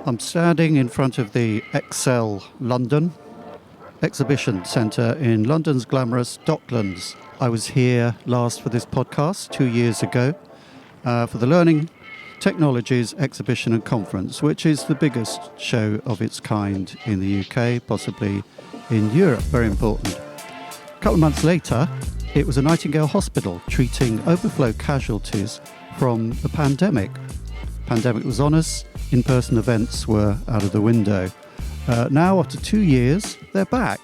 I'm standing in front of the Excel London exhibition centre in London's glamorous Docklands. I was here last for this podcast 2 years ago for the Learning Technologies Exhibition and Conference, which is the biggest show of its kind in the UK, possibly in Europe. Very important. A couple of months later, it was a Nightingale hospital treating overflow casualties from the pandemic. Pandemic was on us, in-person events were out of the window. Now, after 2 years, they're back.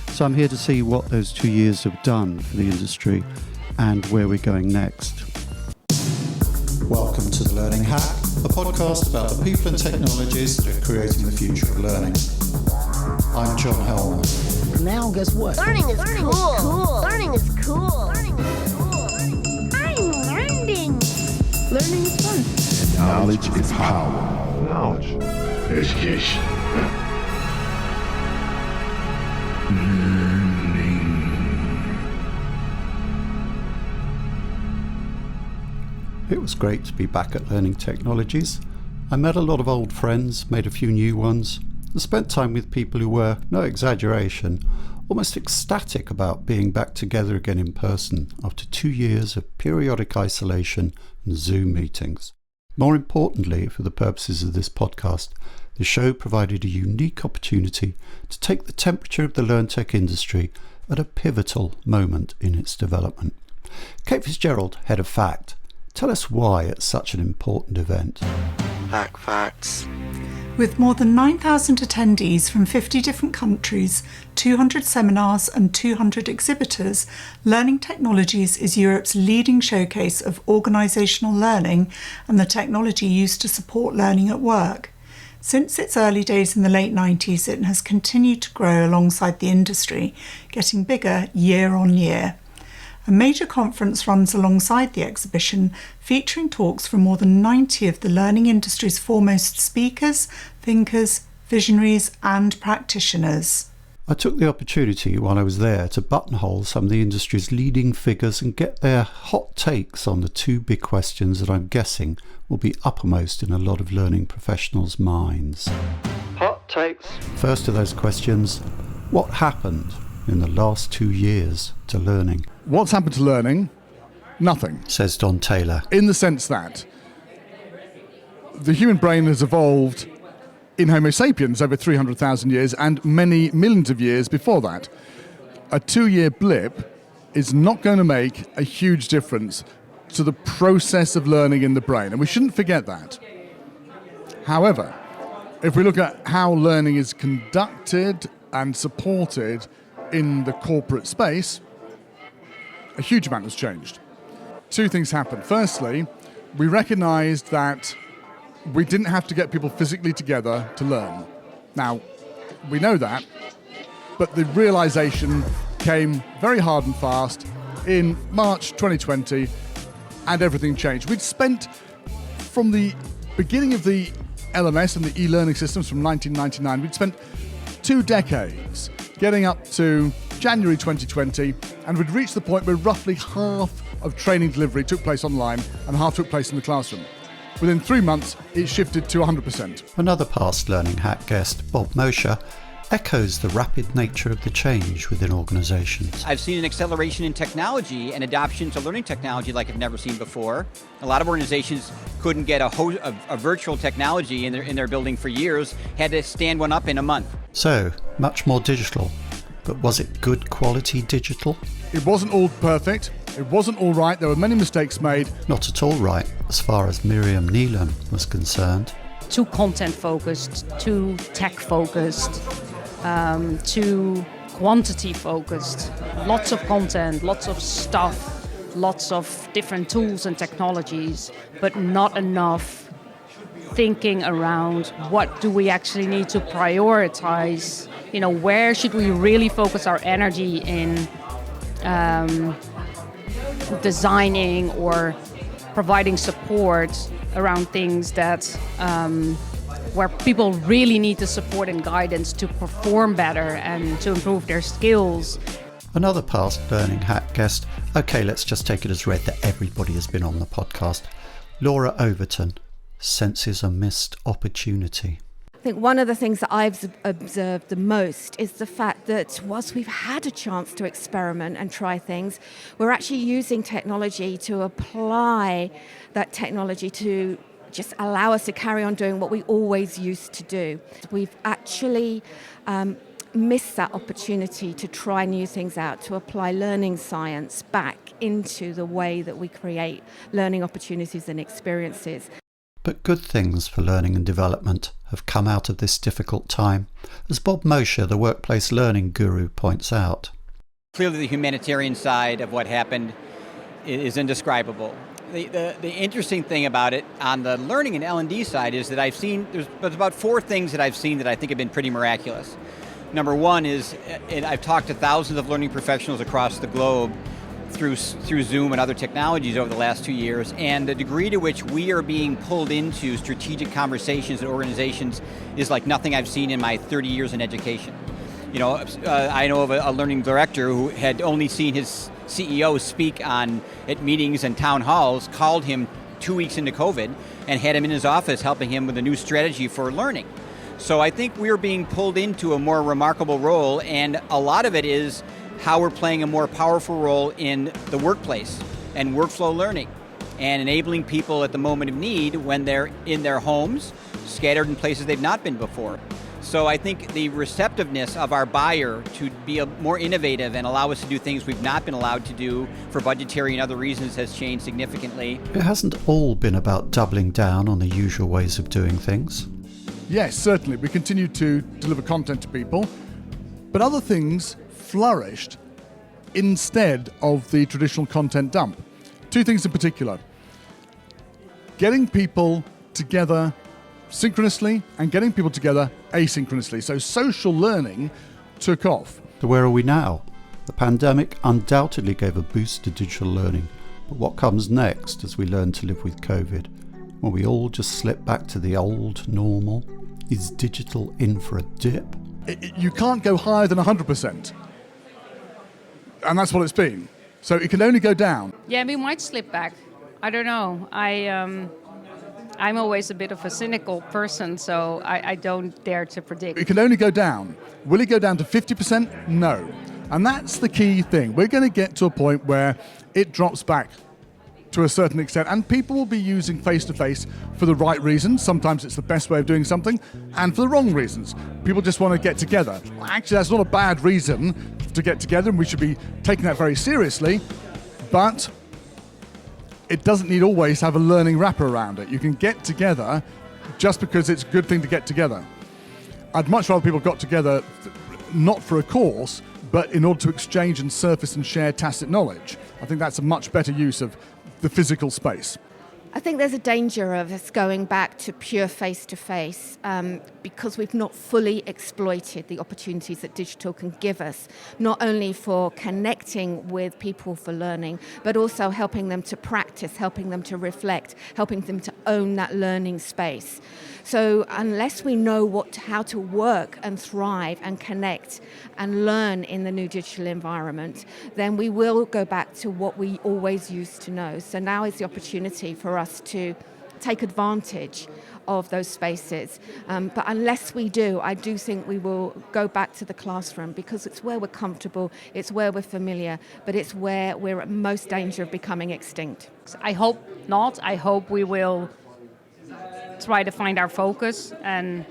So I'm here to see what those 2 years have done for the industry and where we're going next. Welcome to The Learning Hack, a podcast about the people and technologies that are creating the future of learning. I'm John Helmer. Now guess what? Learning is cool. Learning is cool. Learning is cool. I'm learning. Learning is fun. Knowledge is power. Knowledge. Education. It was great to be back at Learning Technologies. I met a lot of old friends, made a few new ones, and spent time with people who were, no exaggeration, almost ecstatic about being back together again in person after 2 years of periodic isolation and Zoom meetings. More importantly, for the purposes of this podcast, the show provided a unique opportunity to take the temperature of the LearnTech industry at a pivotal moment in its development. Kate Fitzgerald, Head of Fact, tell us why it's such an important event. Hack Facts. With more than 9,000 attendees from 50 different countries, 200 seminars and 200 exhibitors, Learning Technologies is Europe's leading showcase of organisational learning and the technology used to support learning at work. Since its early days in the late 90s, it has continued to grow alongside the industry, getting bigger year on year. A major conference runs alongside the exhibition, featuring talks from more than 90 of the learning industry's foremost speakers, thinkers, visionaries and practitioners. I took the opportunity while I was there to buttonhole some of the industry's leading figures and get their hot takes on the two big questions that I'm guessing will be uppermost in a lot of learning professionals' minds. Hot takes. First of those questions, what happened in the last 2 years to learning? What's happened to learning? Nothing. Says Don Taylor. In the sense that the human brain has evolved in Homo sapiens over 300,000 years and many millions of years before that. A 2-year blip is not going to make a huge difference to the process of learning in the brain, and we shouldn't forget that. However, if we look at how learning is conducted and supported in the corporate space, a huge amount has changed. Two things happened. Firstly, we recognized that we didn't have to get people physically together to learn. Now, we know that, but the realization came very hard and fast in March 2020, and everything changed. We'd spent, from the beginning of the LMS and the e-learning systems from 1999, we'd spent 2 decades getting up to January 2020, and we'd reached the point where roughly half of training delivery took place online and half took place in the classroom. Within 3 months, it shifted to 100%. Another past Learning Hack guest, Bob Mosher, echoes the rapid nature of the change within organisations. I've seen an acceleration in technology and adoption to learning technology like I've never seen before. A lot of organizations couldn't get a virtual technology in their building for years, had to stand one up in a month. So, much more digital. But was it good quality digital? It wasn't all perfect. It wasn't all right. There were many mistakes made. Not at all right, as far as Mirjam Neelen was concerned. Too content focused, too tech focused, too quantity focused. Lots of content, lots of stuff, lots of different tools and technologies, but not enough thinking around what do we actually need to prioritize. You know, where should we really focus our energy in designing or providing support around things that where people really need the support and guidance to perform better and to improve their skills. Another past Learning Hack guest, okay, let's just take it as read that everybody has been on the podcast, Laura Overton, senses a missed opportunity. I think one of the things that I've observed the most is the fact that whilst we've had a chance to experiment and try things, we're actually using technology to apply that technology to just allow us to carry on doing what we always used to do. We've actually missed that opportunity to try new things out, to apply learning science back into the way that we create learning opportunities and experiences. But good things for learning and development have come out of this difficult time, as Bob Mosher, the workplace learning guru, points out. Clearly the humanitarian side of what happened is indescribable. The interesting thing about it on the learning and L&D side is that there's about 4 things that I've seen that I think have been pretty miraculous. Number one is, and I've talked to thousands of learning professionals across the globe through Zoom and other technologies over the last 2 years, and the degree to which we are being pulled into strategic conversations at organizations is like nothing I've seen in my 30 years in education. You know, I know of a learning director who had only seen his CEO speak at meetings and town halls, called him 2 weeks into COVID and had him in his office helping him with a new strategy for learning. So I think we're being pulled into a more remarkable role, and a lot of it is how we're playing a more powerful role in the workplace and workflow learning and enabling people at the moment of need when they're in their homes, scattered in places they've not been before. So I think the receptiveness of our buyer to be more innovative and allow us to do things we've not been allowed to do for budgetary and other reasons has changed significantly. It hasn't all been about doubling down on the usual ways of doing things. Yes, certainly. We continue to deliver content to people, but other things flourished instead of the traditional content dump. 2 things in particular. Getting people together synchronously and getting people together asynchronously. So social learning took off. So where are we now? The pandemic undoubtedly gave a boost to digital learning, but what comes next as we learn to live with COVID? Will we all just slip back to the old normal? Is digital in for a dip? You can't go higher than 100%. And that's what it's been. So it can only go down. Yeah, we might slip back. I don't know. I'm always a bit of a cynical person, so I don't dare to predict. It can only go down. Will it go down to 50%? No. And that's the key thing. We're going to get to a point where it drops back to a certain extent, and people will be using face-to-face for the right reasons. Sometimes it's the best way of doing something, and for the wrong reasons. People just want to get together. Well, actually, that's not a bad reason to get together, and we should be taking that very seriously, but it doesn't need always to have a learning wrapper around it. You can get together just because it's a good thing to get together. I'd much rather people got together not for a course, but in order to exchange and surface and share tacit knowledge. I think that's a much better use of the physical space. I think there's a danger of us going back to pure face-to-face because we've not fully exploited the opportunities that digital can give us, not only for connecting with people for learning, but also helping them to practice, helping them to reflect, helping them to own that learning space. So unless we know how to work and thrive and connect and learn in the new digital environment, then we will go back to what we always used to know. So now is the opportunity for us to take advantage of those spaces. But unless we do, I do think we will go back to the classroom because it's where we're comfortable, it's where we're familiar, but it's where we're at most danger of becoming extinct. I hope not. I hope we will try to find our focus and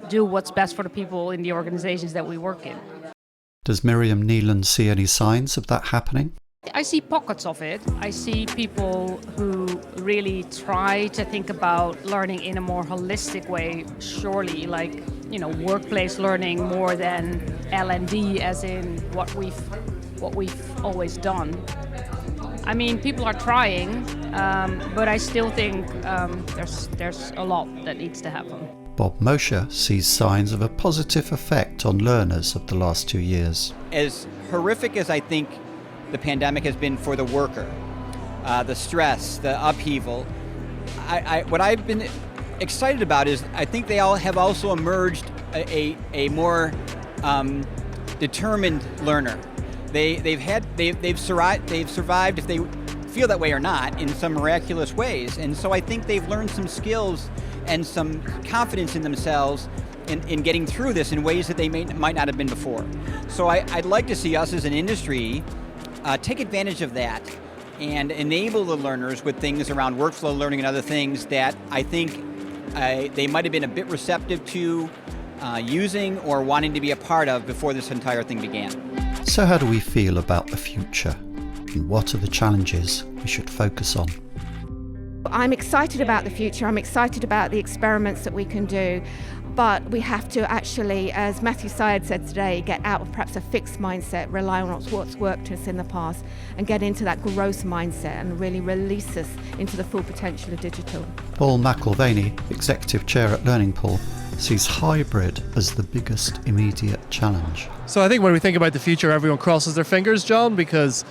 do what's best for the people in the organizations that we work in. Does Mirjam Neelen see any signs of that happening? I see pockets of it. I see people who really try to think about learning in a more holistic way, surely, like, workplace learning more than L&D as in what we've always done. I mean, people are trying, but I still think there's a lot that needs to happen. Bob Mosher sees signs of a positive effect on learners of the last 2 years. As horrific as I think the pandemic has been for the worker, the stress, the upheaval, what I've been excited about is I think they all have also emerged a more determined learner. They've survived, if they feel that way or not, in some miraculous ways. And so I think they've learned some skills and some confidence in themselves in getting through this in ways that they might not have been before. So I'd like to see us as an industry take advantage of that and enable the learners with things around workflow learning and other things that I think they might have been a bit receptive to using or wanting to be a part of before this entire thing began. So how do we feel about the future? And what are the challenges we should focus on? I'm excited about the future. I'm excited about the experiments that we can do. But we have to actually, as Matthew Syed said today, get out of perhaps a fixed mindset, rely on what's worked for us in the past, and get into that growth mindset and really release us into the full potential of digital. Paul McElvaney, Executive Chair at Learning Pool, sees hybrid as the biggest immediate challenge. So I think when we think about the future, everyone crosses their fingers, John, because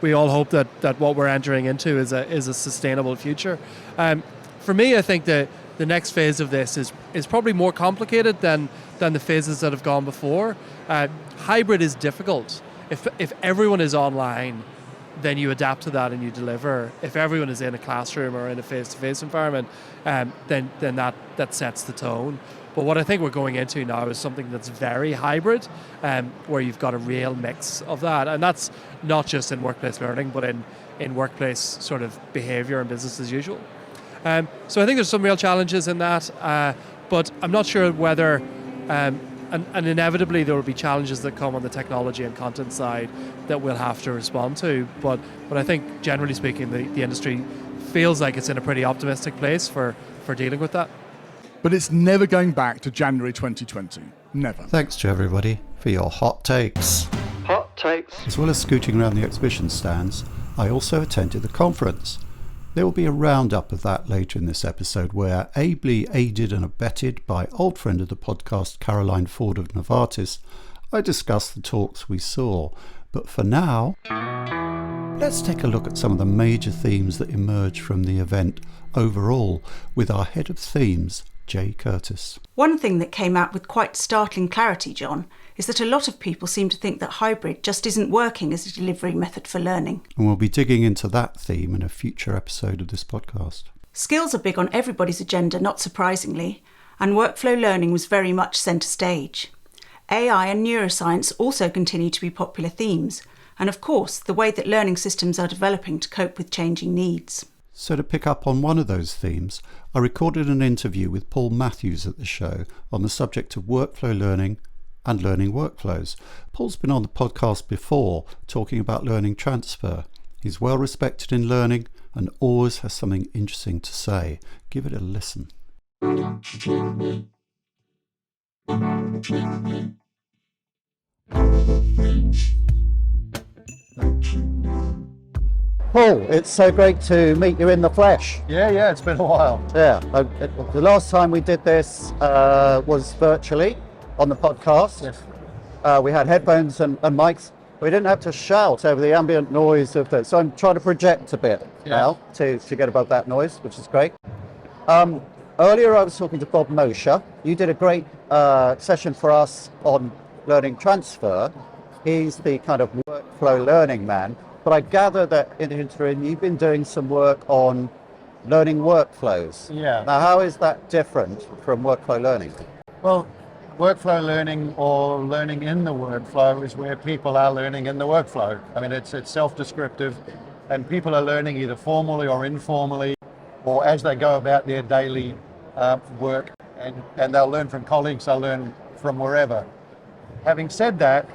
we all hope that what we're entering into is a sustainable future. For me, I think that the next phase of this is probably more complicated than the phases that have gone before. Hybrid is difficult. If everyone is online, then you adapt to that and you deliver. If everyone is in a classroom or in a face-to-face environment, then that sets the tone. But what I think we're going into now is something that's very hybrid, where you've got a real mix of that. And that's not just in workplace learning, but in workplace sort of behavior and business as usual. So I think there's some real challenges in that, but I'm not sure whether, and inevitably there will be challenges that come on the technology and content side that we'll have to respond to. But I think generally speaking, the industry feels like it's in a pretty optimistic place for dealing with that. But it's never going back to January 2020. Never. Thanks to everybody for your hot takes. Hot takes. As well as scooting around the exhibition stands, I also attended the conference. There will be a roundup of that later in this episode, where, ably aided and abetted by old friend of the podcast Caroline Ford of Novartis, I discussed the talks we saw. But for now, let's take a look at some of the major themes that emerged from the event overall with our head of themes, Jay Curtis. One thing that came out with quite startling clarity, John, is that a lot of people seem to think that hybrid just isn't working as a delivery method for learning. And we'll be digging into that theme in a future episode of this podcast. Skills are big on everybody's agenda, not surprisingly, and workflow learning was very much centre stage. AI and neuroscience also continue to be popular themes, and of course, the way that learning systems are developing to cope with changing needs. So to pick up on one of those themes, I recorded an interview with Paul Matthews at the show on the subject of workflow learning and learning workflows. Paul's been on the podcast before talking about learning transfer. He's well respected in learning and always has something interesting to say. Give it a listen. Paul, it's so great to meet you in the flesh. Yeah, it's been a while. Yeah, the last time we did this was virtually on the podcast. Yes. We had headphones and mics. We didn't have to shout over the ambient noise of this. So I'm trying to project a bit now to get above that noise, which is great. Earlier I was talking to Bob Mosher. You did a great session for us on learning transfer. He's the kind of workflow learning man. But I gather that in the interim, you've been doing some work on learning workflows. Yeah. Now, how is that different from workflow learning? Well, workflow learning or learning in the workflow is where people are learning in the workflow. I mean, it's self-descriptive, and people are learning either formally or informally, or as they go about their daily work, and they'll learn from colleagues, they'll learn from wherever. Having said that,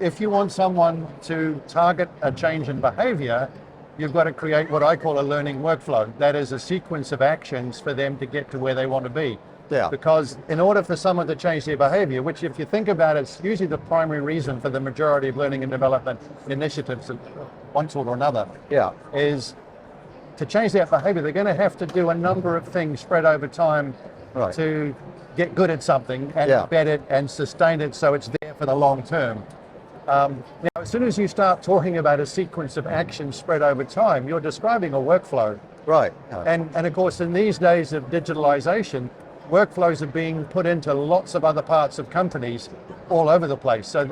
if you want someone to target a change in behavior, you've got to create what I call a learning workflow. That is a sequence of actions for them to get to where they want to be. Yeah. Because in order for someone to change their behavior, which if you think about it, it's usually the primary reason for the majority of learning and development initiatives of one sort or another, is to change their behavior, they're going to have to do a number of things spread over time to get good at something and embed it and sustain it so it's there for the long term. Now, as soon as you start talking about a sequence of actions spread over time, you're describing a workflow. Right. And of course, in these days of digitalization, workflows are being put into lots of other parts of companies all over the place. So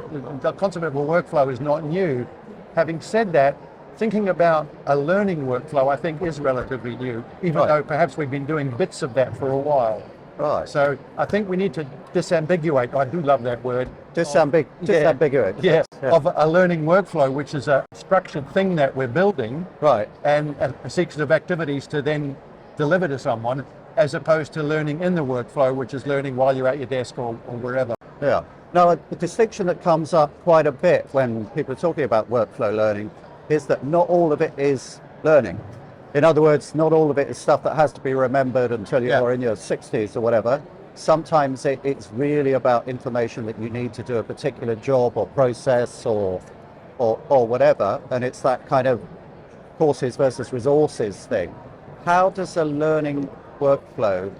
the concept of a workflow is not new. Having said that, thinking about a learning workflow, I think, is relatively new, even though perhaps we've been doing bits of that for a while. Right. So I think we need to disambiguate, I do love that word. Disambiguate. Yes, of a learning workflow, which is a structured thing that we're building. Right. And a sequence of activities to then deliver to someone, as opposed to learning in the workflow, which is learning while you're at your desk or wherever. Yeah. Now, the distinction that comes up quite a bit when people are talking about workflow learning is that not all of it is learning. In other words, not all of it is stuff that has to be remembered until you're in your 60s or whatever. Sometimes it's really about information that you need to do a particular job or process or whatever, and it's that kind of courses versus resources thing. How does a learning workflow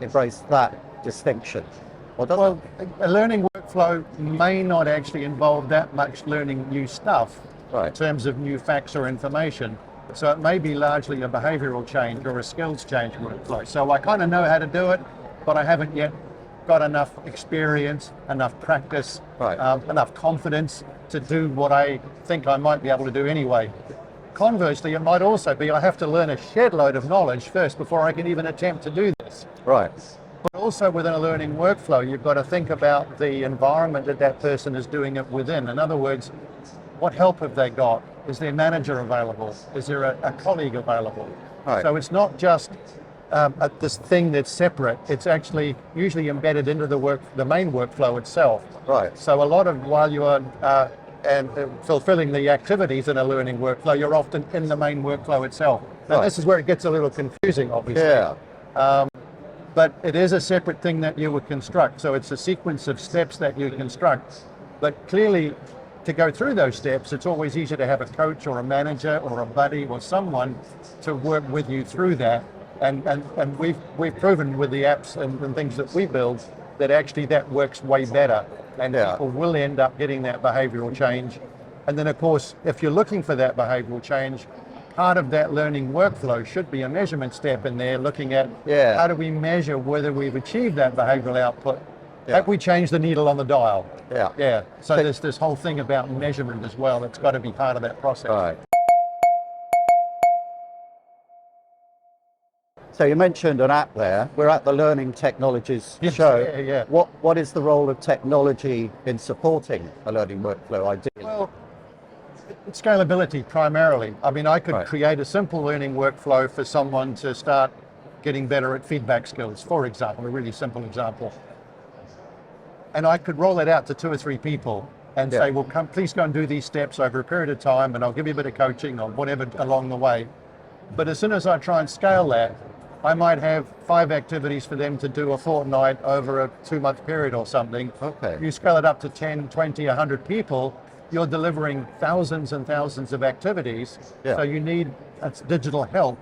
embrace that distinction? Well, a learning workflow may not actually involve that much learning new stuff in terms of new facts or information. So it may be largely a behavioural change or a skills change workflow. So I kind of know how to do it, but I haven't yet got enough experience, enough practice, enough confidence to do what I think I might be able to do anyway. Conversely, it might also be I have to learn a shed load of knowledge first before I can even attempt to do this. Right. But also within a learning workflow, you've got to think about the environment that person is doing it within. In other words, what help have they got? Is their manager available? Is there a colleague available? Right. So it's not just this thing that's separate. It's actually usually embedded into the main workflow itself. Right. So a lot of while you are fulfilling the activities in a learning workflow, you're often in the main workflow itself. Now this is where it gets a little confusing, obviously. Yeah. But it is a separate thing that you would construct. So it's a sequence of steps that you construct. But clearly, to go through those steps, it's always easier to have a coach or a manager or a buddy or someone to work with you through that. And we've proven with the apps and things that we build that actually that works way better. And people will end up getting that behavioral change. And then of course, if you're looking for that behavioral change, part of that learning workflow should be a measurement step in there, looking at how do we measure whether we've achieved that behavioral output. Have we changed the needle on the dial? Yeah. So there's this whole thing about measurement as well. It's got to be part of that process. Right. So you mentioned an app there. We're at the Learning Technologies show. What is the role of technology in supporting a learning workflow ideally? Well, it's scalability primarily. I mean, I could create a simple learning workflow for someone to start getting better at feedback skills, for example, a really simple example. And I could roll that out to 2 or 3 people and say, well, please go and do these steps over a period of time and I'll give you a bit of coaching or whatever along the way. But as soon as I try and scale that, I might have 5 activities for them to do a fortnight over a 2-month period or something. Okay. You scale it up to 10, 20, 100 people, you're delivering thousands and thousands of activities. So you need digital help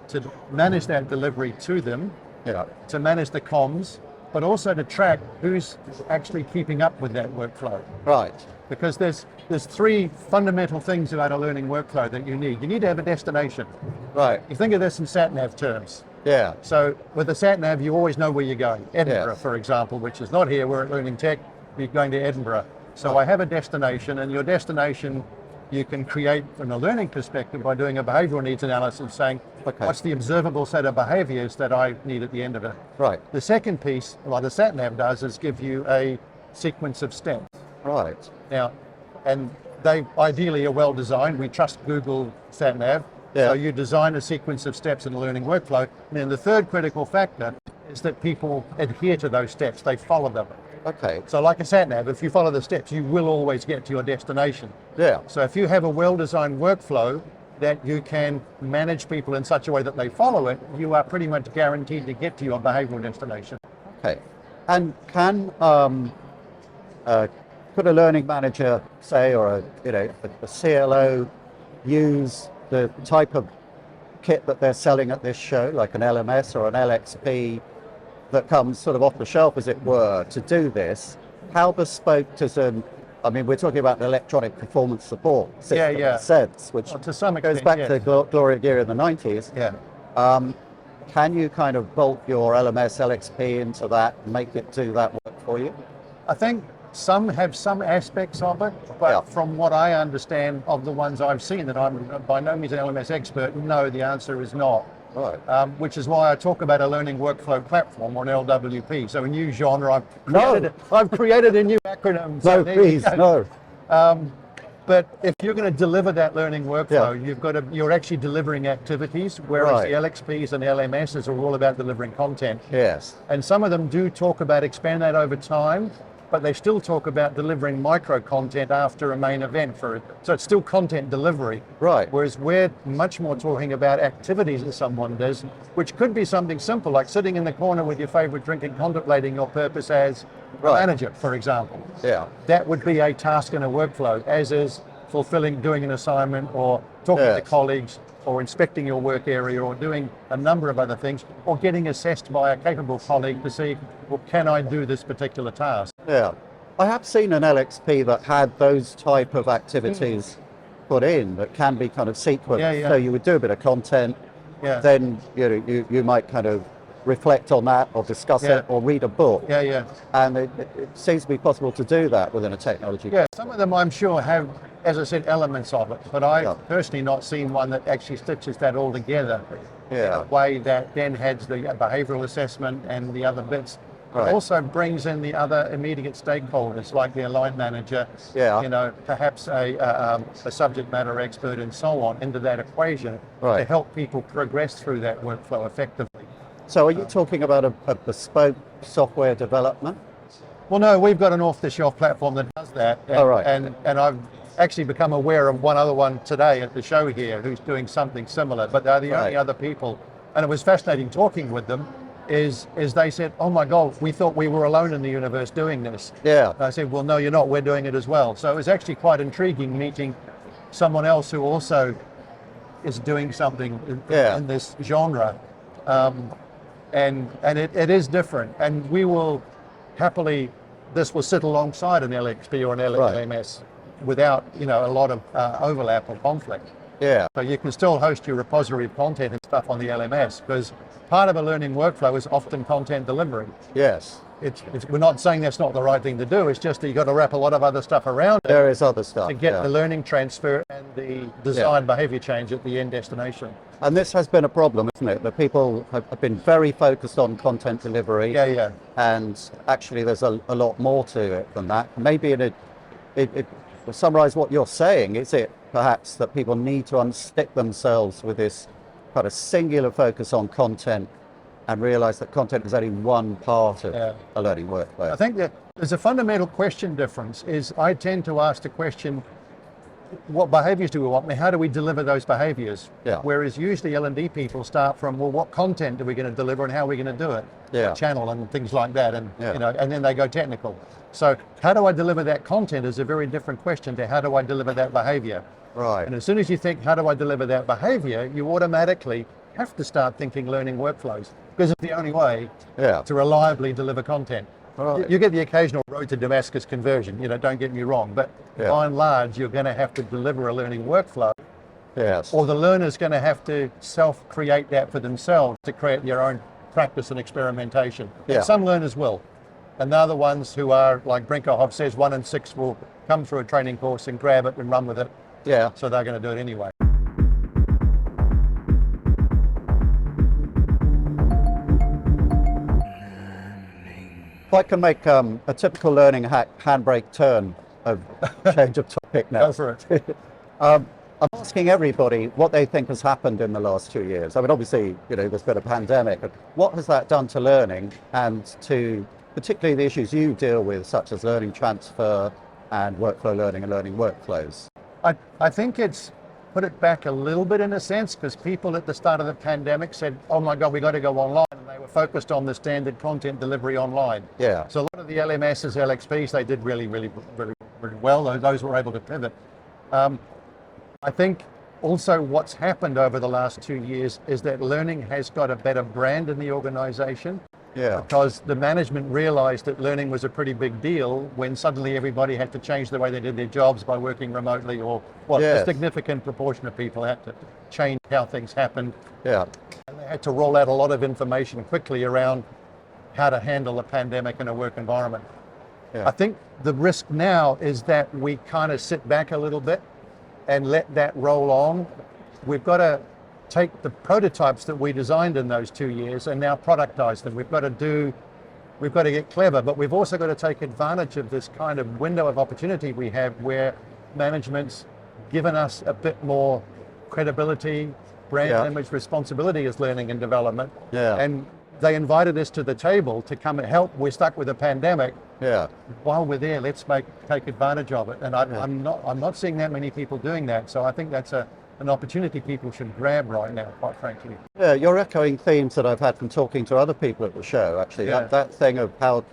to manage that delivery to them, to manage the comms, but also to track who's actually keeping up with that workflow. Right. Because there's 3 fundamental things about a learning workflow that you need. You need to have a destination. Right. You think of this in sat-nav terms. Yeah. So with the sat-nav, you always know where you're going. Edinburgh, for example, which is not here, we're at LearnTech, you're going to Edinburgh. So I have a destination, and your destination you can create from a learning perspective by doing a behavioral needs analysis, saying, what's the observable set of behaviors that I need at the end of it? Right. The second piece, like the sat-nav does, is give you a sequence of steps. Right. Now, and they ideally are well designed. We trust Google sat-nav. So you design a sequence of steps in a learning workflow. And then the third critical factor is that people adhere to those steps. They follow them. Okay. So like a sat-nav, if you follow the steps, you will always get to your destination. Yeah. So if you have a well-designed workflow that you can manage people in such a way that they follow it, you are pretty much guaranteed to get to your behavioral destination. Okay. And can could a learning manager, say, or a CLO, use the type of kit that they're selling at this show, like an LMS or an LXP, that comes sort of off the shelf, as it were, to do this? How bespoke does we're talking about an electronic performance support system in a sense, which to some extent, goes back to the glory gear in the 90s. Can you kind of bolt your LMS, LXP into that and make it do that work for you? I think some have some aspects of it, but from what I understand of the ones I've seen, that I'm by no means an LMS expert, no, the answer is not. Right. Which is why I talk about a learning workflow platform, or an LWP. So a new genre. I've created a new acronym. No, please, no. But if you're going to deliver that learning workflow, you're actually delivering activities, whereas the LXPs and LMSs are all about delivering content. Yes. And some of them do talk about expand that over time, but they still talk about delivering micro content after a main event for it. So it's still content delivery. Right. Whereas we're much more talking about activities that someone does, which could be something simple, like sitting in the corner with your favorite drink and contemplating your purpose as a manager, for example. Yeah. That would be a task in a workflow, as is doing an assignment, or talking to colleagues, or inspecting your work area, or doing a number of other things, or getting assessed by a capable colleague to see, well, can I do this particular task? Yeah. I have seen an LXP that had those type of activities put in that can be kind of sequenced. So you would do a bit of content, then you might kind of reflect on that, or discuss it, or read a book. And it seems to be possible to do that within a technology. Yeah, some of them I'm sure have, as I said, elements of it, but I've personally not seen one that actually stitches that all together in a way that then has the behavioural assessment and the other bits. It also brings in the other immediate stakeholders, like the line manager, perhaps a subject matter expert and so on, into that equation to help people progress through that workflow effectively. So are you talking about a bespoke software development? Well, no, we've got an off-the-shelf platform that does that. And I've actually become aware of one other one today at the show here who's doing something similar, but they're the only other people. And it was fascinating talking with them, is they said, oh my God, we thought we were alone in the universe doing this. Yeah. And I said, well, no, you're not, we're doing it as well. So it was actually quite intriguing meeting someone else who also is doing something in this genre. And it is different, and we will happily, this will sit alongside an LXP or an LMS without a lot of overlap or conflict. Yeah. So you can still host your repository of content and stuff on the LMS, because part of a learning workflow is often content delivery. Yes. We're not saying that's not the right thing to do, it's just that you've got to wrap a lot of other stuff around it. There is other stuff. To get the learning transfer and the design behavior change at the end destination. And this has been a problem, isn't it? That people have been very focused on content delivery. And actually there's a lot more to it than that. Maybe to summarize what you're saying, is it perhaps that people need to unstick themselves with this kind of singular focus on content and realize that content is only one part of a learning workflow? I think that there's a fundamental question difference. Is I tend to ask the question, what behaviors do we want, and how do we deliver those behaviors? Whereas usually L&D people start from, well, what content are we going to deliver and how are we going to do it? What channel and things like that, and and then they go technical. So how do I deliver that content is a very different question to how do I deliver that behavior? Right. And as soon as you think, how do I deliver that behavior, you automatically have to start thinking learning workflows, because it's the only way to reliably deliver content. You get the occasional road to Damascus conversion, don't get me wrong, but by and large, you're going to have to deliver a learning workflow. Yes. Or the learner's going to have to self-create that for themselves to create their own practice and experimentation. And some learners will. And they're the ones who are, like Brinkerhoff says, 1 in 6 will come through a training course and grab it and run with it. Yeah. So they're going to do it anyway. If I can make a typical learning handbrake turn of change of topic now. Go for it. I'm asking everybody what they think has happened in the last 2 years. I mean, obviously, there's been a pandemic, but what has that done to learning and to particularly the issues you deal with, such as learning transfer and workflow learning and learning workflows? I think it's put it back a little bit in a sense, because people at the start of the pandemic said, oh my God, we got to go online. And they were focused on the standard content delivery online. Yeah. So a lot of the LMSs, LXPs, they did really, really, really, really well. Those were able to pivot. I think also what's happened over the last 2 years is that learning has got a better brand in the organization. Yeah. Because the management realized that learning was a pretty big deal when suddenly everybody had to change the way they did their jobs by working remotely, or a significant proportion of people had to change how things happened. Yeah. And they had to roll out a lot of information quickly around how to handle a pandemic in a work environment. Yeah. I think the risk now is that we kind of sit back a little bit and let that roll on. We've got to take the prototypes that we designed in those 2 years and now productize them. We've got to get clever, but we've also got to take advantage of this kind of window of opportunity we have where management's given us a bit more credibility, brand image, responsibility as learning and development. Yeah. And they invited us to the table to come and help. We're stuck with a pandemic. Yeah. While we're there, let's take advantage of it. And I'm not seeing that many people doing that. So I think that's an opportunity people should grab right now, quite frankly. Yeah, you're echoing themes that I've had from talking to other people at the show, actually. Yeah. That thing of how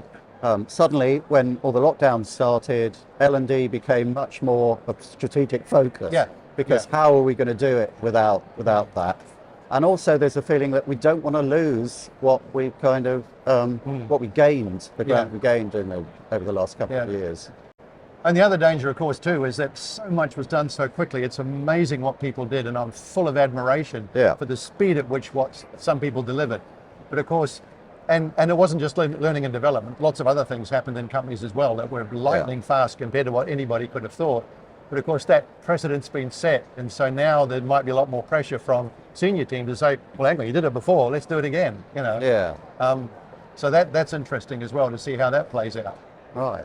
suddenly, when all the lockdowns started, L&D became much more of strategic focus. Yeah. Because how are we going to do it without that? And also there's a feeling that we don't want to lose what we've kind of, what we gained, the ground we gained over the last couple of years. And the other danger, of course, too, is that so much was done so quickly. It's amazing what people did, and I'm full of admiration for the speed at which what some people delivered. But of course, and it wasn't just learning and development. Lots of other things happened in companies as well that were lightning fast compared to what anybody could have thought. But of course, that precedent's been set, and so now there might be a lot more pressure from senior teams to say, well, hang on, you did it before, let's do it again, you know. Yeah. So that's interesting as well to see how that plays out. Right.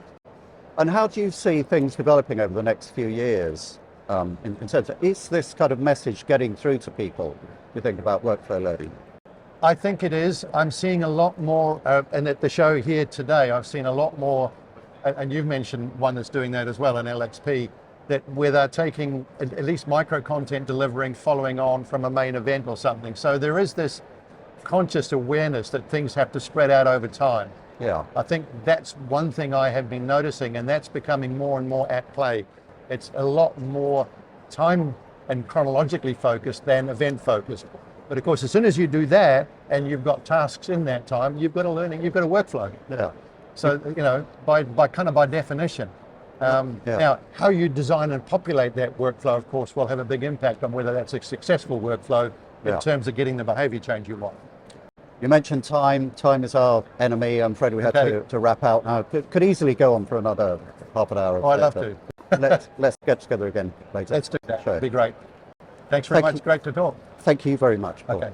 And how do you see things developing over the next few years in terms of, is this kind of message getting through to people, you think, about workflow learning? I think it is. I'm seeing a lot more, and at the show here today, I've seen a lot more, and you've mentioned one that's doing that as well in LXP, that where they're taking at least micro content delivering, following on from a main event or something. So there is this conscious awareness that things have to spread out over time. Yeah. I think that's one thing I have been noticing, and that's becoming more and more at play. It's a lot more time and chronologically focused than event focused. But of course, as soon as you do that and you've got tasks in that time, you've got a workflow. Yeah. So, you know, by definition. Now, how you design and populate that workflow, of course, will have a big impact on whether that's a successful workflow in terms of getting the behavior change you want. You mentioned time. Time is our enemy. I'm afraid we had to wrap out now. Could easily go on for another half an hour. Oh, I'd love to. Let's get together again later. Let's do that. It'd be great. Thanks very much. Great to talk. Thank you very much. Okay.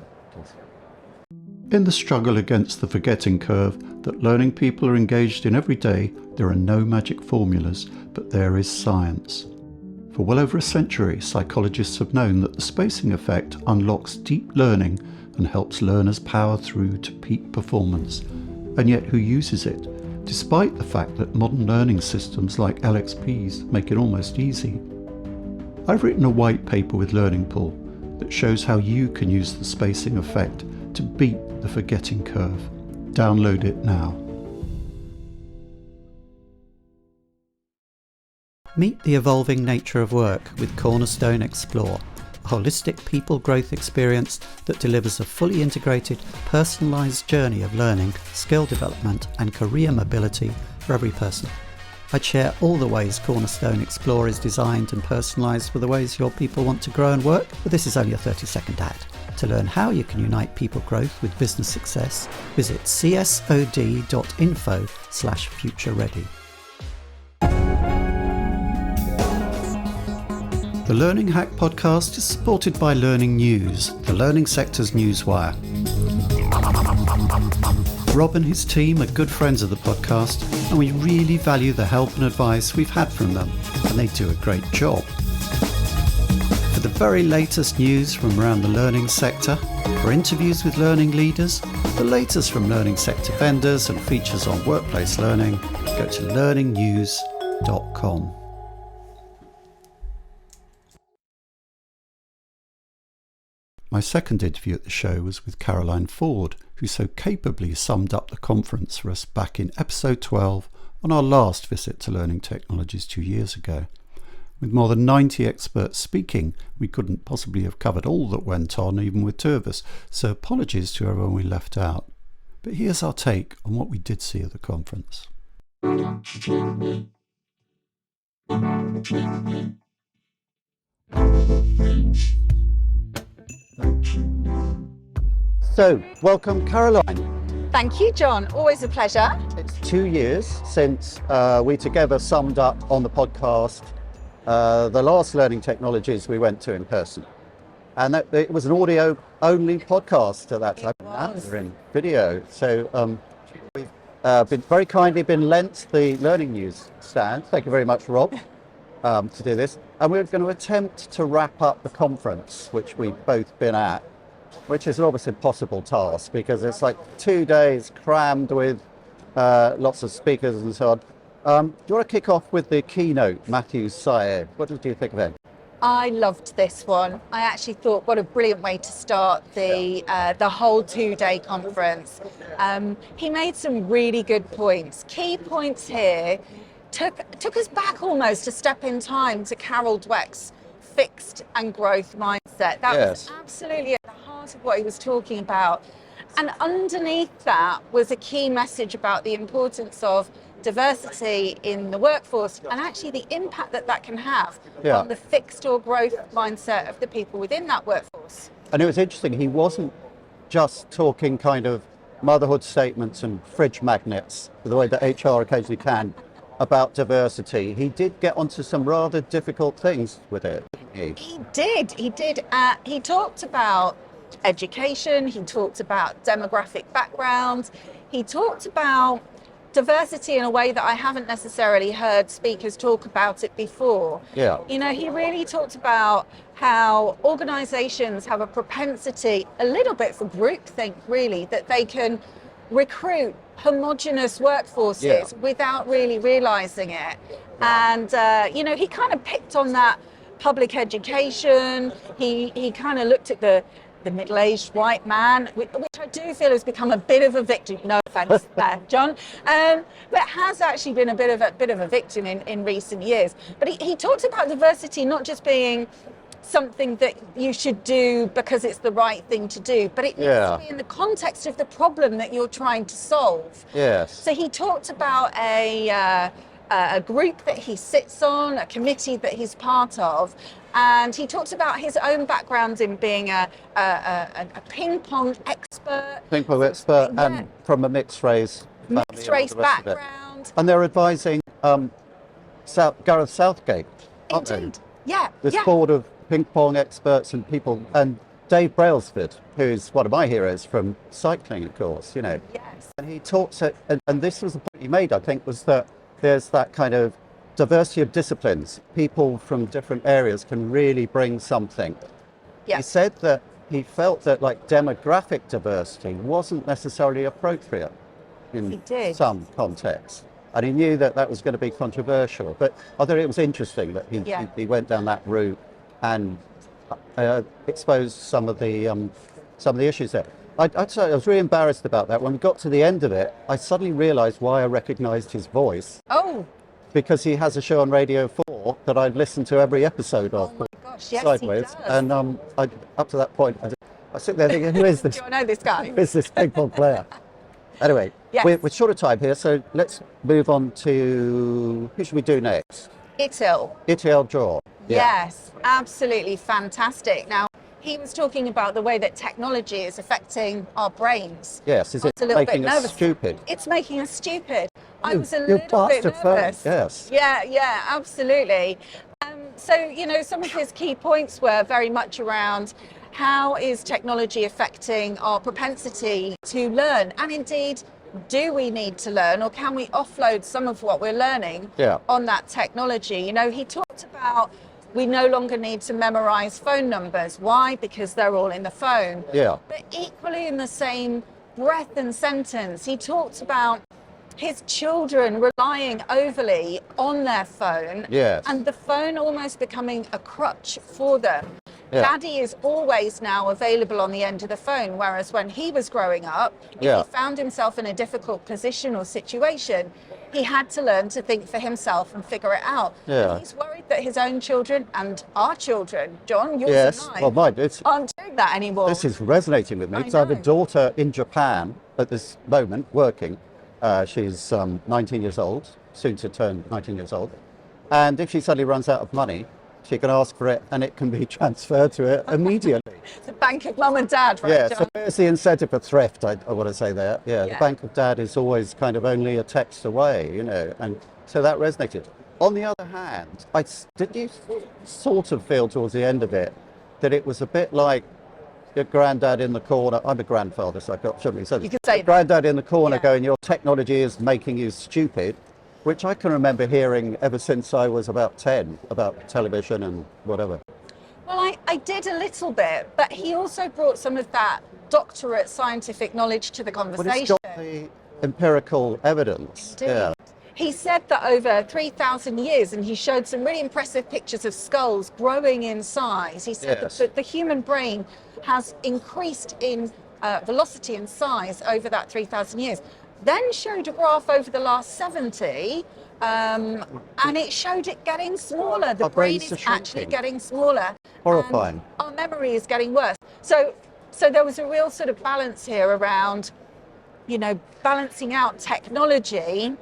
In the struggle against the forgetting curve that learning people are engaged in every day, there are no magic formulas, but there is science. For well over a century, psychologists have known that the spacing effect unlocks deep learning and helps learners power through to peak performance. And yet who uses it, despite the fact that modern learning systems like LXPs make it almost easy? I've written a white paper with Learning Pool that shows how you can use the spacing effect to beat the forgetting curve. Download it now. Meet the evolving nature of work with Cornerstone Explore, a holistic people growth experience that delivers a fully integrated, personalised journey of learning, skill development and career mobility for every person. I'd share all the ways Cornerstone Explore is designed and personalised for the ways your people want to grow and work, but this is only a 30-second ad. To learn how you can unite people growth with business success, visit csod.info/future-ready. The Learning Hack podcast is supported by Learning News, the learning sector's newswire. Rob and his team are good friends of the podcast, and we really value the help and advice we've had from them, and they do a great job. For the very latest news from around the learning sector, for interviews with learning leaders, the latest from learning sector vendors and features on workplace learning, go to learningnews.com. My second interview at the show was with Caroline Ford, who so capably summed up the conference for us back in episode 12 on our last visit to Learning Technologies 2 years ago. With more than 90 experts speaking, we couldn't possibly have covered all that went on, even with two of us, so apologies to everyone we left out. But here's our take on what we did see at the conference. So, welcome Caroline. Thank you, John. Always a pleasure. It's 2 years since we together summed up on the podcast the last learning technologies we went to in person. And it was an audio-only podcast at that time. Now we're in video. So we've been very kindly been lent the Learning News stand. Thank you very much, Rob, to do this. And we're going to attempt to wrap up the conference, which we've both been at, which is an almost impossible task because it's like 2 days crammed with lots of speakers and so on. Do you want to kick off with the keynote, Matthew Syed? What did you think of it? I loved this one. I actually thought, what a brilliant way to start the whole 2-day conference. He made some really good points. Key points here took us back almost a step in time to Carol Dweck's fixed and growth mindset. That was absolutely at the heart of what he was talking about. And underneath that was a key message about the importance of diversity in the workforce and actually the impact that can have on the fixed or growth mindset of the people within that workforce. And it was interesting, he wasn't just talking kind of motherhood statements and fridge magnets, the way that HR occasionally can, about diversity. He did get onto some rather difficult things with it, didn't he? He did. He talked about education, he talked about demographic background, he talked about diversity in a way that I haven't necessarily heard speakers talk about it before. Yeah. You know, he really talked about how organisations have a propensity, a little bit for groupthink really, that they can recruit homogenous workforces without really realising it. And, you know, he kind of picked on that public education. He kind of looked at the middle-aged white man, which I do feel has become a bit of a victim. No offence there, John, but has actually been a bit of a victim in recent years. But he talked about diversity not just being something that you should do because it's the right thing to do, but it needs to be in the context of the problem that you're trying to solve. Yes. So he talked about a group that he sits on, a committee that he's part of, and he talks about his own background in being a ping pong expert. Ping pong expert and from a mixed race family. Mixed race background. And they're advising Gareth Southgate, aren't Indeed. they? Yeah. This board of ping pong experts and people, and Dave Brailsford, who's one of my heroes from cycling, of course, you know. Yes. And he talks, and this was the point he made, I think, was that there's that kind of diversity of disciplines. People from different areas can really bring something. Yeah. He said that he felt that like demographic diversity wasn't necessarily appropriate in some contexts. And he knew that that was going to be controversial. But I thought it was interesting that he went down that route and exposed some of the issues there. I'd say I was really embarrassed about that. When we got to the end of it, I suddenly realised why I recognised his voice. Oh. Because he has a show on Radio 4 that I'd listened to every episode of. Oh my gosh, yes, Sideways. he does. And up to that point, I sit there thinking, who is this? Do I know this guy? Who is this ping pong player? Anyway, we're short of time here, so let's move on to, who should we do next? Itil Jaw. Yes, absolutely fantastic. Now, he was talking about the way that technology is affecting our brains. Yes, is it making us stupid? It's making us stupid. I was a little bit nervous. Yes. Yeah, absolutely. So, you know, some of his key points were very much around how is technology affecting our propensity to learn? And indeed, do we need to learn, or can we offload some of what we're learning on that technology? You know, he talked about we no longer need to memorize phone numbers. Why? Because they're all in the phone. Yeah. But equally in the same breath and sentence, he talked about his children relying overly on their phone and the phone almost becoming a crutch for them. Yeah. Daddy is always now available on the end of the phone, whereas when he was growing up, if he found himself in a difficult position or situation, he had to learn to think for himself and figure it out. Yeah. And he's worried that his own children and our children, John, yours and well, mine, aren't doing that anymore. This is resonating with me because I have a daughter in Japan at this moment working. She's 19 years old, soon to turn 19 years old. And if she suddenly runs out of money, So you can ask for it and it can be transferred to it immediately. The bank of mum and dad, right, Yeah, John? so there's the incentive for thrift, I want to say there. Yeah, the Yeah. bank of dad is always kind of only a text away, you know, and so that resonated. On the other hand, did you sort of feel towards the end of it that it was a bit like your granddad in the corner? I'm a grandfather, so I shouldn't be saying You can say that. granddad in the corner Yeah. going, your technology is making you stupid, which I can remember hearing ever since I was about 10, about television and whatever. Well, I did a little bit, but he also brought some of that doctorate scientific knowledge to the But conversation. it's got the empirical evidence. Indeed. Yeah. He said that over 3,000 years, and he showed some really impressive pictures of skulls growing in size. He said Yes. that the human brain has increased in velocity and size over that 3,000 years. Then showed a graph over the last 70, and it showed it getting smaller. The Our brain brains is are actually shrinking. getting smaller. Horrifying. Our memory is getting worse. So there was a real sort of balance here around, you know, balancing out technology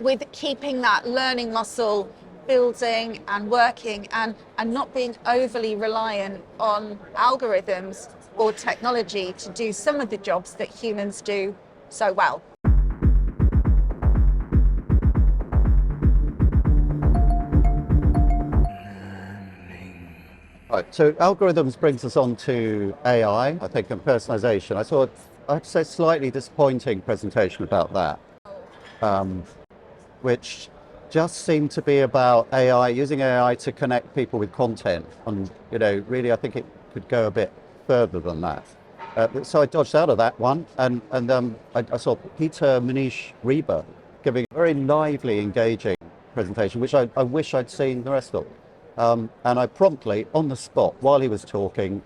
with keeping that learning muscle building and working and not being overly reliant on algorithms or technology to do some of the jobs that humans do so well. Right, so algorithms brings us on to AI, I think, and personalization. I saw, I'd say, slightly disappointing presentation about that, which just seemed to be about AI, using AI to connect people with content. And, you know, really, I think it could go a bit further than that. So I dodged out of that one, and I saw Peter Manish-Reba giving a very lively, engaging presentation, which I wish I'd seen the rest of. And I promptly, on the spot, while he was talking,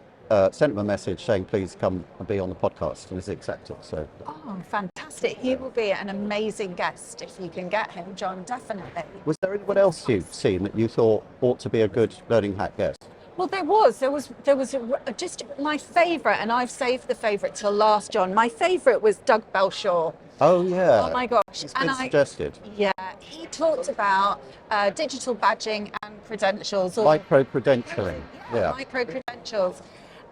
sent him a message saying, please come and be on the podcast, and he's accepted. So. Oh, fantastic. He will be an amazing guest if you can get him, John, definitely. Was there anyone else you've seen that you thought ought to be a good Learning Hack guest? Well, there was just my favourite, and I've saved the favourite till last, John. My favourite was Doug Belshaw. Oh, yeah. Oh, my gosh. It's been suggested. Yeah, he talked about digital badging and credentials. Micro-credentialing. Yeah. Micro-credentials.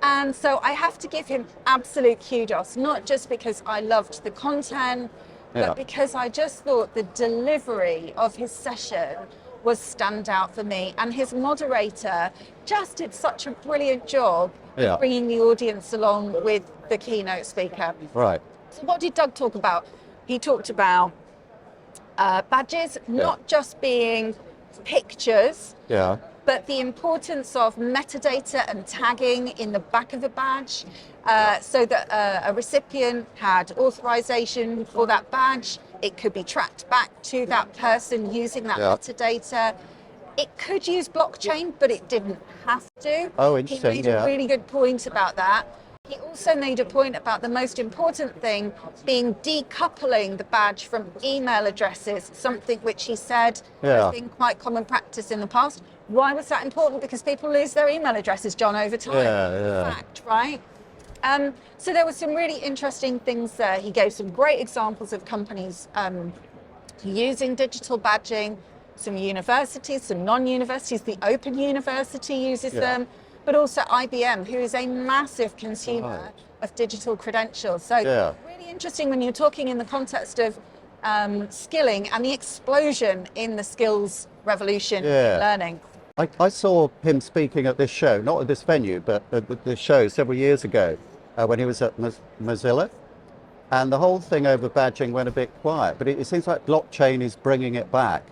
And so I have to give him absolute kudos, not just because I loved the content, Yeah. but because I just thought the delivery of his session was standout for me. And his moderator just did such a brilliant job Yeah. of bringing the audience along with the keynote speaker. Right. So what did Doug talk about? He talked about badges not just being pictures, Yeah. but the importance of metadata and tagging in the back of a badge, so that a recipient had authorization for that badge. It could be tracked back to that person using that metadata. It could use blockchain, but it didn't have to. Oh, interesting, He made a really good point about that. He also made a point about the most important thing being decoupling the badge from email addresses, something which he said has been quite common practice in the past. Why was that important? Because people lose their email addresses, John, over time. Yeah. Fact, right? So there were some really interesting things there. He gave some great examples of companies using digital badging, some universities, some non-universities. The Open University uses them, but also IBM, who is a massive consumer of digital credentials. So really interesting when you're talking in the context of skilling and the explosion in the skills revolution in learning. I saw him speaking at this show, not at this venue, but at this show several years ago when he was at Mozilla. And the whole thing over badging went a bit quiet, but it seems like blockchain is bringing it back.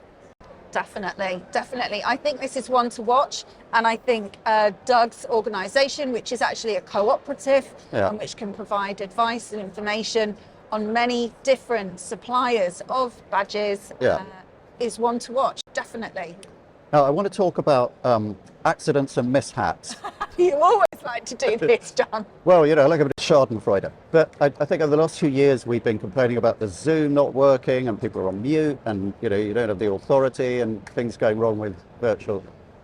Definitely, definitely. I think this is one to watch. And I think Doug's organisation, which is actually a cooperative, and which can provide advice and information on many different suppliers of badges, is one to watch, definitely. Now, I want to talk about accidents and mishaps. You always like to do this, John. Well, you know, like a bit of Schadenfreude. But I think over the last few years, we've been complaining about the Zoom not working and people are on mute and, you know, you don't have the authority and things going wrong with virtual.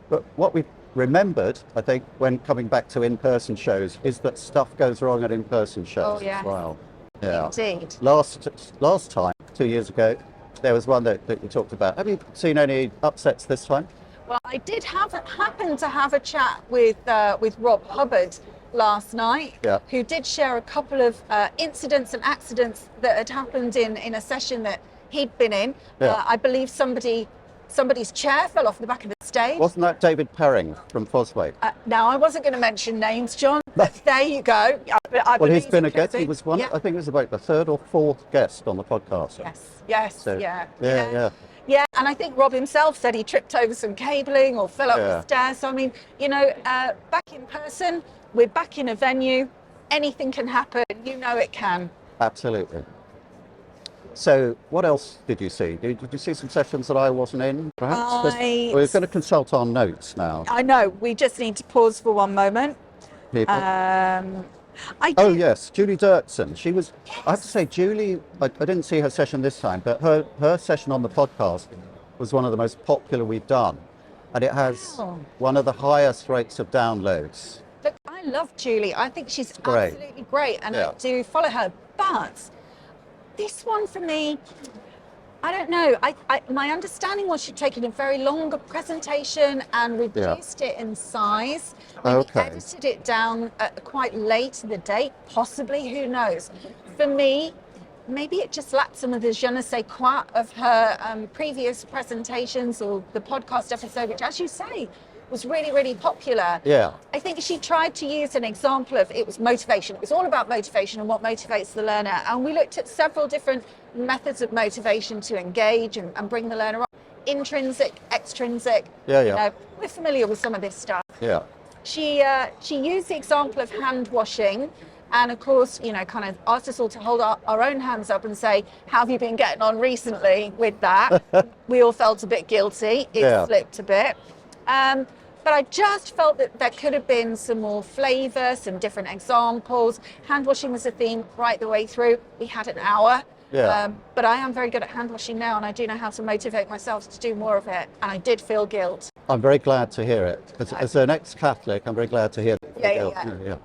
But what we've remembered, I think, when coming back to in-person shows, is that stuff goes wrong at in-person shows as well. Yeah. Indeed. Last time, 2 years ago, there was one that you talked about. Have you seen any upsets this time? Well, I did happen to have a chat with Rob Hubbard last night, who did share a couple of incidents and accidents that had happened in a session that he'd been in. I believe somebody's chair fell off the back of the stage. Wasn't that David Perring from Fosway? Now, I wasn't going to mention names, John, but there you go. Well, he's been a guest. He was one. I think it was about the third or fourth guest on the podcast. Yes, So, yeah. Yeah. And I think Rob himself said he tripped over some cabling or fell up the stairs. So, I mean, back in person, we're back in a venue. Anything can happen. You know it can. Absolutely. So, what else did you see? Did you see some sessions that I wasn't in, perhaps? We're going to consult our notes now. I know. We just need to pause for one moment. People. Yes, Julie Dirksen. She was, I have to say, Julie, I didn't see her session this time, but her session on the podcast was one of the most popular we've done. And it has one of the highest rates of downloads. Look, I love Julie. I think she's absolutely great. And I do follow her. But this one for me, I don't know. My understanding was she'd taken a very longer presentation and reduced it in size. Maybe edited it down quite late in the day, possibly, who knows. For me, maybe it just lacked some of the je ne sais quoi of her previous presentations or the podcast episode, which, as you say, was really, really popular. Yeah. I think she tried to use an example of, it was motivation. It was all about motivation and what motivates the learner. And we looked at several different methods of motivation to engage and bring the learner up. Intrinsic, extrinsic. Yeah. We're familiar with some of this stuff. Yeah. She used the example of hand washing. And of course, kind of asked us all to hold our own hands up and say, how have you been getting on recently with that? We all felt a bit guilty. It slipped a bit. But I just felt that there could have been some more flavour, some different examples. Hand washing was a theme right the way through. We had an hour. But I am very good at hand washing now, and I do know how to motivate myself to do more of it. And I did feel guilt. I'm very glad to hear it. As an ex-Catholic, I'm very glad to hear guilt. Yeah.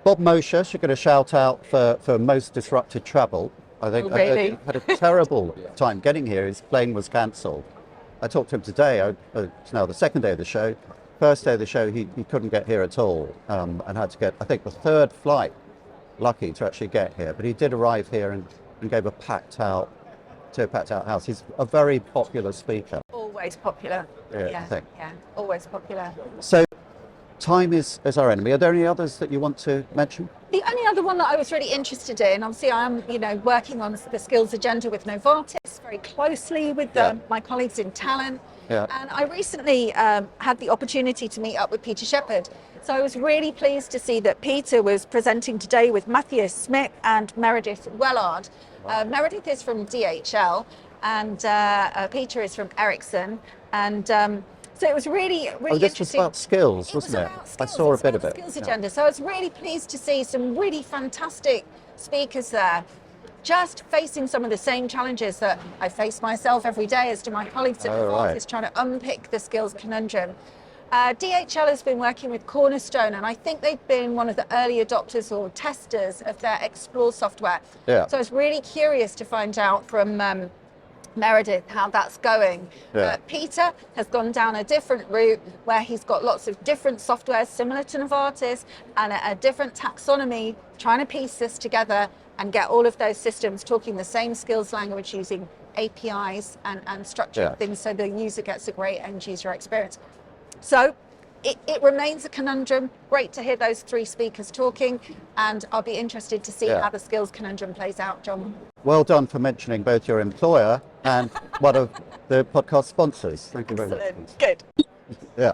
Bob Mosher should get a shout out for most disrupted travel. I think I had a terrible time getting here. His plane was cancelled. I talked to him today. It's now the second day of the show. First day of the show, he couldn't get here at all and had to get, I think, the third flight, lucky to actually get here. But he did arrive here and gave a packed out house. He's a very popular speaker. Always popular. I think. Yeah, always popular. So time is our enemy. Are there any others that you want to mention? The only other one that I was really interested in, obviously I am, working on the skills agenda with Novartis very closely with my colleagues in talent. Yeah. And I recently had the opportunity to meet up with Peter Shepherd. So I was really pleased to see that Peter was presenting today with Matthias Smith and Meredith Wellard. Meredith is from DHL and Peter is from Ericsson. And so it was really this interesting. was about skills, wasn't it? I saw a bit of it. Skills agenda. So I was really pleased to see some really fantastic speakers there, just facing some of the same challenges that I face myself every day, as do my colleagues at Novartis, trying to unpick the skills conundrum. DHL has been working with Cornerstone, and I think they've been one of the early adopters or testers of their Explore software. Yeah. So I was really curious to find out from Meredith how that's going. Peter has gone down a different route where he's got lots of different softwares similar to Novartis and a different taxonomy, trying to piece this together and get all of those systems talking the same skills language using APIs and structured things so the user gets a great end user experience. So it remains a conundrum. Great to hear those three speakers talking, and I'll be interested to see how the skills conundrum plays out, John. Well done for mentioning both your employer and one of the podcast sponsors. Thank you very much. Good. Yeah.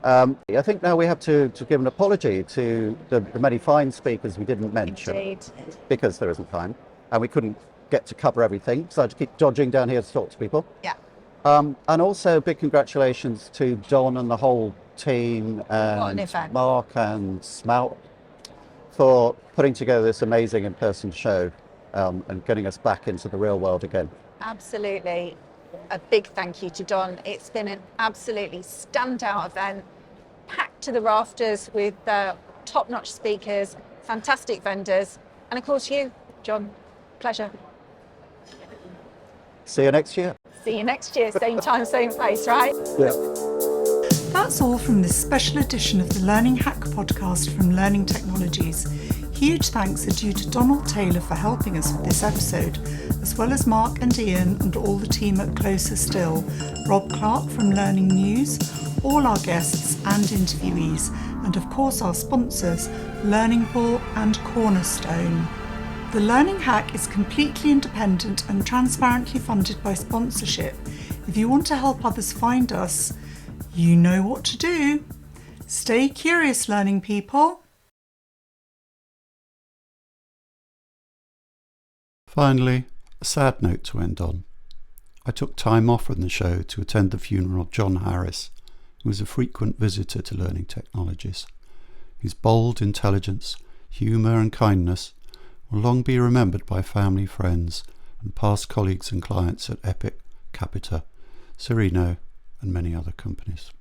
I think now we have to give an apology to the many fine speakers we didn't mention. Indeed. Because there isn't time, and we couldn't get to cover everything, so I had to keep dodging down here to talk to people. Yeah. And also big congratulations to Don and the whole team and Mark and Smout for putting together this amazing in-person show and getting us back into the real world again. Absolutely. A big thank you to Don. It's been an absolutely standout event, packed to the rafters with top-notch speakers, fantastic vendors, and of course you, John. Pleasure. See you next year. See you next year, same time, same place, right? Yeah. That's all from this special edition of the Learning Hack podcast from Learning Technologies. Huge thanks are due to Donald Taylor for helping us with this episode, as well as Mark and Ian and all the team at Closer Still, Rob Clark from Learning News, all our guests and interviewees, and of course our sponsors, Learning Hall and Cornerstone. The Learning Hack is completely independent and transparently funded by sponsorship. If you want to help others find us, you know what to do. Stay curious, learning people. Finally, a sad note to end on. I took time off from the show to attend the funeral of John Harris, who was a frequent visitor to Learning Technologies. His bold intelligence, humour and kindness will long be remembered by family, friends and past colleagues and clients at Epic, Capita, Sereno and many other companies.